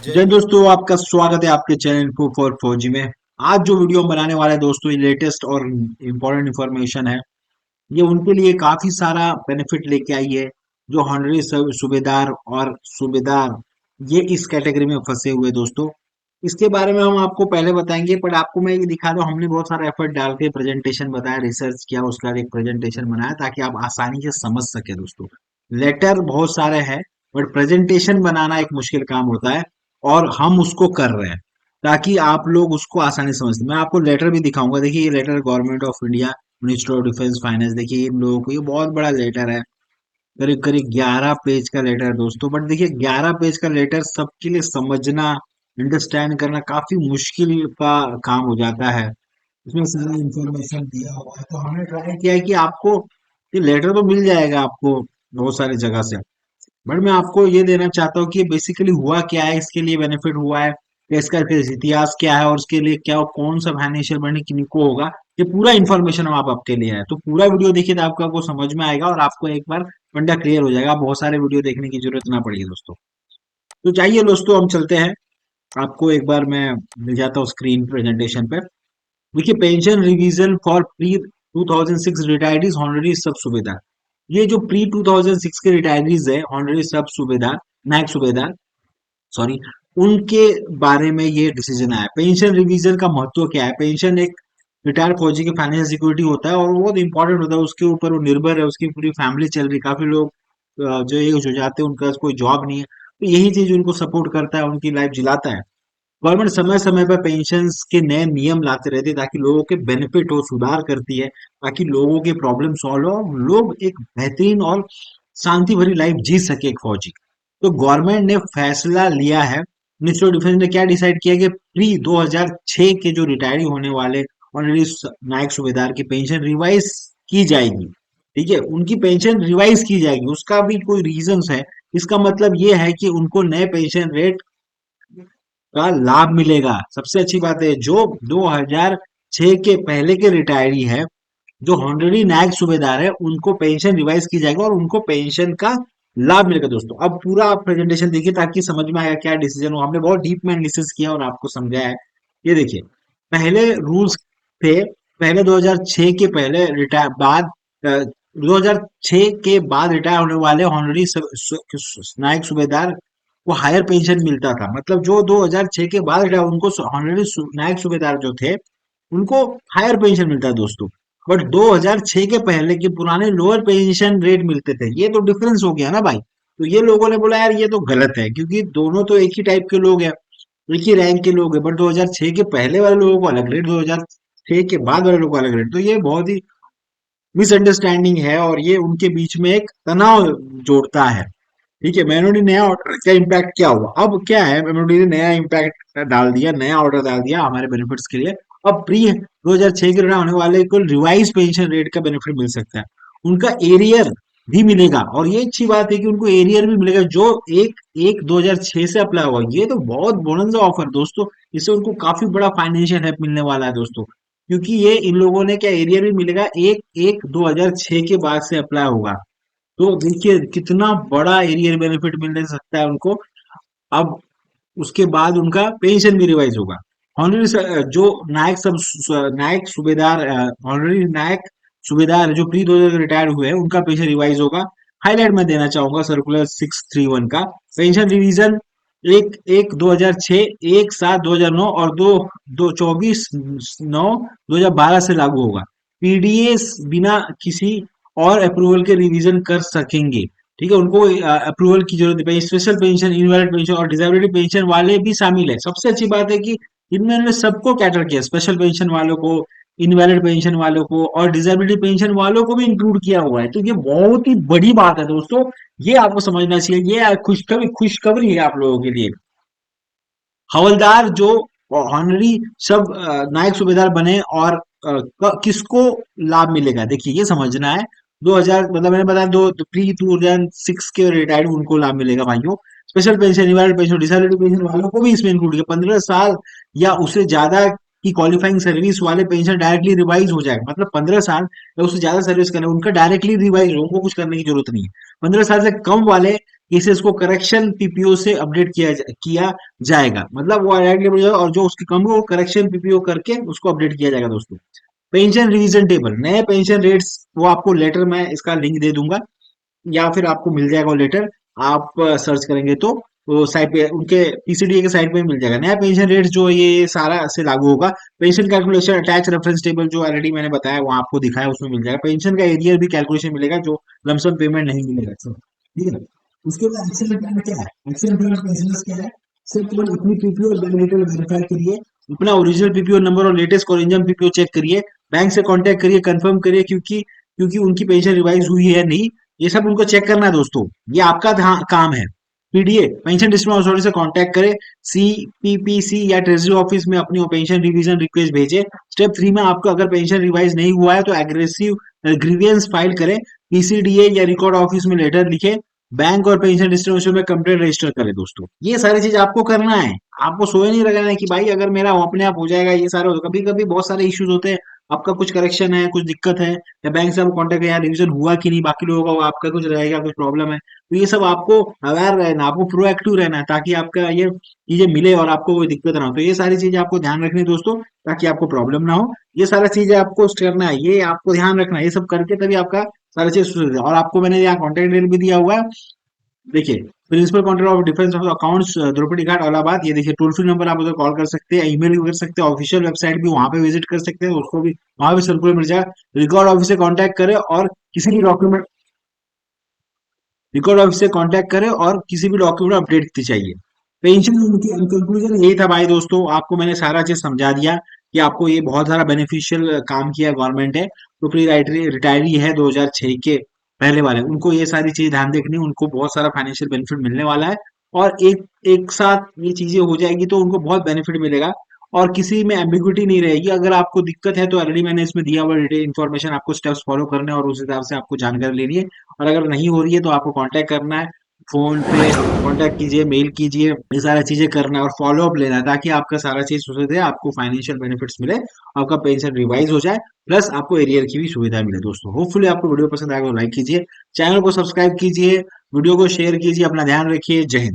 जय दोस्तों, आपका स्वागत है आपके चैनल इन्फो फॉर फौजी में। आज जो वीडियो हम बनाने वाले हैं दोस्तों, ये लेटेस्ट और इम्पोर्टेंट इन्फॉर्मेशन है। ये उनके लिए काफी सारा बेनिफिट लेके आई है जो हॉनरी सूबेदार और सूबेदार ये इस कैटेगरी में फंसे हुए दोस्तों। इसके बारे में हम आपको पहले बताएंगे, पर आपको मैं ये दिखा दूं, हमने बहुत सारा एफर्ट डाल के प्रेजेंटेशन बताया, रिसर्च किया, उसका एक प्रेजेंटेशन बनाया ताकि आप आसानी से समझ सके दोस्तों। लेटर बहुत सारे हैं, बट प्रेजेंटेशन बनाना एक मुश्किल काम होता है, और हम उसको कर रहे हैं ताकि आप लोग उसको आसानी से समझ सकें। मैं आपको लेटर भी दिखाऊंगा। देखिए, ये letter government of India, minister of defence finance. देखिए इन लोगों को ये बहुत बड़ा लेटर है, करीब करीब 11 पेज का लेटर है दोस्तों। बट देखिए, 11 पेज का लेटर सबके लिए समझना, अंडरस्टैंड करना काफी मुश्किल का काम हो जाता है। इसमें सारा इंफॉर्मेशन दिया हुआ है, तो हमने ट्राई किया है कि आपको ये लेटर तो मिल जाएगा आपको बहुत सारी जगह से, बट मैं आपको ये देना चाहता हूँ कि बेसिकली हुआ क्या है, इसके लिए बेनिफिट हुआ है, इसका इतिहास क्या है, और उसके लिए क्या कौन सा फाइनेंशियल बर्डन किनको होगा। ये पूरा इन्फॉर्मेशन हम आप आपके लिए है, तो पूरा वीडियो देखिए तो आपको समझ में आएगा और आपको एक बार फंडा क्लियर हो जाएगा। बहुत सारे वीडियो देखने की जरूरत ना पड़ेगी दोस्तों। तो चाहिए दोस्तों, हम चलते हैं। आपको एक बार मैं मिल जाता हूँ स्क्रीन प्रेजेंटेशन पे। देखिए, pension revision for pre 2006 retirees honorary सब सुबेदार। ये जो प्री 2006 के रिटायरीज है, हॉनररी सब सुबेदार, नायक सुबेदार, सॉरी, उनके बारे में ये डिसीजन आया। पेंशन रिवीजन का महत्व क्या है? पेंशन एक रिटायर्ड फौजी की फाइनेंशियल सिक्योरिटी होता है, और वो बहुत इंपॉर्टेंट होता है। उसके ऊपर वो निर्भर है, उसकी पूरी फैमिली चल रही है। काफी लोग जो एज हो जाते हैं, उनका कोई जॉब नहीं है, तो यही चीज उनको सपोर्ट करता है, उनकी लाइफ जिलाता है। गवर्नमेंट समय समय पर पेंशन्स के नए नियम लाते रहती है ताकि लोगों के बेनिफिट हो, सुधार करती है, ताकि लोगों के प्रॉब्लम सॉल्व हो, लोग एक बेहतरीन और शांति भरी लाइफ जी सके एक फौजी। तो गवर्नमेंट ने फैसला लिया है, मिनिस्टर ऑफ डिफेंस ने क्या डिसाइड किया कि प्री 2006 के जो रिटायरी होने वाले ऑनरेडी नायक सूबेदार की पेंशन रिवाइज की जाएगी। ठीक है, उनकी पेंशन रिवाइज की जाएगी, उसका भी कोई रीजंस है। इसका मतलब ये है कि उनको नए पेंशन रेट का लाभ मिलेगा। सबसे अच्छी बात है, जो 2006 के पहले के रिटायरी है, जो हॉनररी नायक सूबेदार है, उनको पेंशन रिवाइज की जाएगी और उनको पेंशन का लाभ मिलेगा दोस्तों। अब पूरा आप प्रेजेंटेशन देखिए ताकि समझ में आएगा क्या डिसीजन हो। हमने बहुत डीप में एनालिसिस किया और आपको समझाया है। ये देखिए, पहले रूल्स थे, पहले 2006 के पहले रिटायर बाद 2006 के बाद रिटायर होने वाले हॉनररी नायक सूबेदार को हायर पेंशन मिलता था। मतलब जो 2006 के बाद रिटायर, उनको हॉनररी नायक सूबेदार जो थे, उनको हायर पेंशन मिलता है दोस्तों। बट 2006 के पहले के पुराने लोअर पेंशन रेट मिलते थे। ये तो डिफरेंस हो गया ना भाई। तो ये लोगों ने बोला यार ये तो गलत है, क्योंकि दोनों तो एक ही टाइप के लोग हैं, एक ही रैंक के लोग हैं, बट 2006 के पहले वाले लोगों को अलग रेट, 2006 के बाद वाले लोगों को अलग रेट। तो ये बहुत ही मिसअंडरस्टैंडिंग है, और ये उनके बीच में एक तनाव जोड़ता है। ठीक है, मेमोरी नया ऑर्डर का इम्पैक्ट क्या हुआ? अब क्या है, मेमोरी ने नया इम्पैक्ट डाल दिया, नया ऑर्डर डाल दिया हमारे बेनिफिट्स के लिए। अब प्री 2006 के रिटायर होने वाले को रिवाइज पेंशन रेट का बेनिफिट मिल सकता है। उनका एरियर भी मिलेगा, और ये अच्छी बात है कि उनको एरियर भी मिलेगा जो एक एक 2006 से अप्लाई हुआ। ये तो बहुत बोनस ऑफर दोस्तों। इससे उनको काफी बड़ा फाइनेंशियल हेल्प मिलने वाला है दोस्तों, क्योंकि ये इन लोगों ने क्या एरियर भी मिलेगा, एक एक 2006 के बाद से अप्लाई होगा। तो देखिए कितना बड़ा एरियर बेनिफिट मिल सकता है उनको। अब उसके बाद उनका पेंशन भी रिवाइज होगा। ऑनरी जो नायक सब नायक सूबेदार, ऑनरी नायक सूबेदार जो प्री 2000 रिटायर हुए हैं, उनका पेंशन रिवाइज होगा। हाईलाइट में देना चाहूंगा सर्कुलर 631 का। पेंशन रिवीजन एक एक 2006, 1/7/2009 और दो दो 24/9/2012 से लागू होगा। पीडीएस बिना किसी और अप्रूवल के रिवीजन कर सकेंगे। ठीक है, उनको अप्रूवल की जरूरत नहीं। स्पेशल पेंशन, इनवैलिड पेंशन और डिसेबिलिटी पेंशन वाले भी शामिल है। सबसे अच्छी बात है कि इनमें सबको कैटर किया, स्पेशल पेंशन वालों को, इनवैलिड पेंशन वालों को और डिसेबिलिटी पेंशन वालों को भी इंक्लूड किया हुआ है। तो ये बहुत ही बड़ी बात है दोस्तों, ये आपको समझना चाहिए। ये खुशखबरी है आप लोगों के लिए। हवलदार जो ऑनरी सब नायक सूबेदार बने, और किसको लाभ मिलेगा, देखिए ये समझना है। 2000 मतलब मैंने बताया, दो प्री 2006 के रिटायर्ड उनको लाभ मिलेगा भाइयों। Special pension, invalid pension, disability pension वालों को भी इसमें इंक्लूड किया। 15 साल या उससे ज्यादा की क्वालिफाइंग सर्विस वाले पेंशन डायरेक्टली रिवाइज हो जाएगा। मतलब 15 साल या उससे ज्यादा सर्विस करने, उनका डायरेक्टली रिवाइज हो, उनको कुछ करने की जरूरत नहीं है। 15 साल से कम वाले केसेस को करेक्शन पीपीओ से अपडेट किया जाएगा। मतलब वो डायरेक्टली, और जो उसकी कम हो वो करेक्शन पीपीओ करके उसको अपडेट किया जाएगा दोस्तों। पेंशन रिवीजन टेबल, नए पेंशन रेट्स, वो आपको लेटर में इसका लिंक दे दूंगा या फिर आपको मिल जाएगा वो लेटर। आप सर्च करेंगे तो साइट पे उनके पीसीडीए के साइट पे मिल जाएगा। नया पेंशन रेट जो ये सारा से लागू होगा। Pension calculation attach reference table जो ऑलरेडी मैंने बताया वो आपको दिखाया, उसमें मिल जाएगा। पेंशन का एरियर भी कैलकुलेशन मिलेगा, जो लमसम पेमेंट नहीं मिलेगा सर, ठीक है। उसके बाद एक्शन प्लान क्या है, एक्शन प्लान पेंशनर्स क्या है, सिर्फ केवल अपनी पीपीओ और बैंक डिटेल वेरीफाई करिए, अपना ओरिजिनल पीपीओ नंबर और लेटेस्ट कोरिंजम पीपीओ चेक करिए, बैंक से कांटेक्ट करिए, कंफर्म करिए क्योंकि क्योंकि उनकी पेंशन रिवाइज हुई है नहीं, ये सब उनको चेक करना है दोस्तों। ये आपका काम है। पीडीए पेंशन डिस्ट्रिक्ट अथॉरिटी से कांटेक्ट करें, सीपीपीसी या ट्रेजरी ऑफिस में अपनी पेंशन रिवीजन रिक्वेस्ट भेजें। स्टेप 3 में आपको अगर पेंशन रिवाइज नहीं हुआ है तो एग्रेसिव ग्रीवियंस फाइल करें, पीसीडीए या रिकॉर्ड ऑफिस में लेटर लिखे, बैंक और पेंशन डिस्ट्रीब्यूशन में कंप्लेंट रजिस्टर करें दोस्तों। ये सारी चीज आपको करना है। आपको सोए नहीं रहना है कि भाई अगर मेरा अपने आप हो जाएगा, ये सारे कभी कभी बहुत सारे इश्यूज होते हैं। आपका कुछ करेक्शन है, कुछ दिक्कत है, या बैंक से आपको कांटेक्ट है यार रिवीजन हुआ कि नहीं, बाकी लोगों का आपका कुछ रहेगा, कुछ प्रॉब्लम है, तो ये सब आपको अवेयर रहना, आपको प्रोएक्टिव रहना है ताकि आपका ये चीजें मिले और आपको कोई दिक्कत ना हो। तो ये सारी चीजें आपको ध्यान रखनी है दोस्तों, ताकि आपको प्रॉब्लम ना हो। ये सारी चीजें आपको करना है, ये आपको ध्यान रखना है, ये सब करके तभी आपका सारी चीज सुधर जाए। और आपको मैंने यहाँ कॉन्टेक्ट डिटेल भी दिया हुआ है, देखिए, principal controller of defence of accounts Draupadi Ghat Allahabad, ये देखिए टोल फ्री नंबर, आप उधर कॉल कर सकते हैं, ईमेल भी कर सकते हैं, ऑफिशियल वेबसाइट भी वहां पे विजिट कर सकते हैं, उसको भी वहां भी सर्कुलर मिल जाएगा। रिकॉर्ड ऑफिस से कांटेक्ट करें और किसी भी डॉक्यूमेंट रिकॉर्ड ऑफिस से कांटेक्ट करें और किसी भी डॉक्यूमेंट अपडेट चाहिए। पेंशन उनकी कंक्लूजन यही था भाई दोस्तों, आपको मैंने सारा चीज समझा दिया कि आपको ये बहुत सारा बेनिफिशियल काम किया गवर्नमेंट है। तो प्री रिटायरी है 2006 के पहले वाले, उनको ये सारी चीज ध्यान देखनी, उनको बहुत सारा फाइनेंशियल बेनिफिट मिलने वाला है। और एक एक साथ ये चीजें हो जाएगी तो उनको बहुत बेनिफिट मिलेगा और किसी में एम्बिग्विटी नहीं रहेगी। अगर आपको दिक्कत है तो ऑलरेडी मैंने इसमें दिया हुआ डिटेल इन्फॉर्मेशन, आपको स्टेप्स फॉलो करने हैं और उस हिसाब से आपको जानकारी लेनी है। और अगर नहीं हो रही है तो आपको कांटेक्ट करना है, फोन पे कांटेक्ट कीजिए, मेल कीजिए, ये सारा चीजें करना है और फॉलो अप लेना है ताकि आपका सारा चीज सुधरे, आपको फाइनेंशियल बेनिफिट्स मिले, आपका पेंशन रिवाइज हो जाए, प्लस आपको एरियर की भी सुविधा मिले दोस्तों। होपफुली आपको वीडियो पसंद आएगा तो लाइक कीजिए, चैनल को सब्सक्राइब कीजिए, वीडियो को शेयर कीजिए, अपना ध्यान रखिए। जय हिंद।